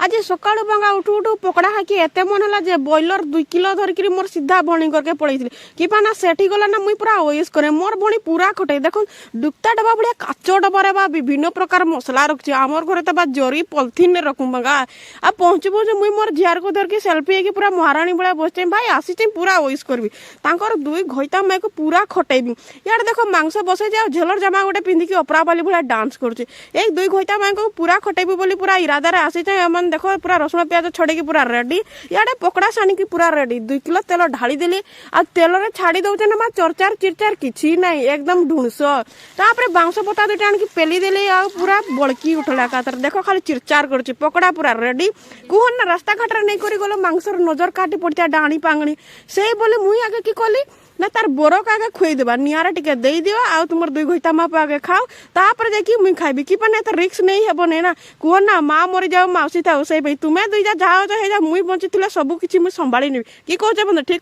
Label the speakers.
Speaker 1: आज सका बांगा उठू उठू पकड़ा हाकि एत मन है जे ब्रॉयलर 2 किलो धरिकी मोर सीधा बणी करके पड़े कि पाना सेठी गला ना मुई पूरा ओएस करे मोर बणी पूरा खटे देख दुक्ता डबा भाया काच डबारे बा विभिन्न प्रकार मसला रखी आमर घरे तो जरी पॉलिथिन रखू बांगा आ पहुँचु पहुँचु मुई मोर झियार को धरकी सेल्फी है पूरा महाराणी भाया बस भाई आसी पूरा ओएस करबी तांकर 2 घईता माई को पूरा खटेबी यार देख मांस बसई जाओ झेलर जामा गोटे पिंधिकी अपरा बाली भाया डांस करुचे 2 घईता माई को पूरा खटेबी बोली पूरा इरादार आसी देखो पूरा रसुण प्याज छड़े पूरा रेडी इे पकड़ा छाणी पूरा रेडी 2 किलो तेल ढाली देली आ तेल रे छाड़ी दौचे ना चरचार चिरचार किछि ना एकदम ढुणस तापर बाउंस पता 2टा आनिकी पेली देली आ पूरा बड़की उठला एकातर देख खाली चिरचार करछि पकड़ा पूरा रेडी कुहन ना रास्ता घाट रे नहीं करी गलो मांसर नजर काटी पड़ता डाणी पांगणी से बोले मुई आगे की कली ना तार बोरक आगे खुई देबा नियारा टिके देई दिवा आ तुमर 2 घईता माप आगे खाओ तापर देखी मुई खाइबी कि पाने त रिस्क नहीं हेबो ने ना कुह ना माँ मरी जाओ माउसी थाउ से भाई तुम्हें 2 जा जाओ हे जा मुई बंचिथिले सब किछि मुई संभाली नेबी कि कहछ बंद ठीक।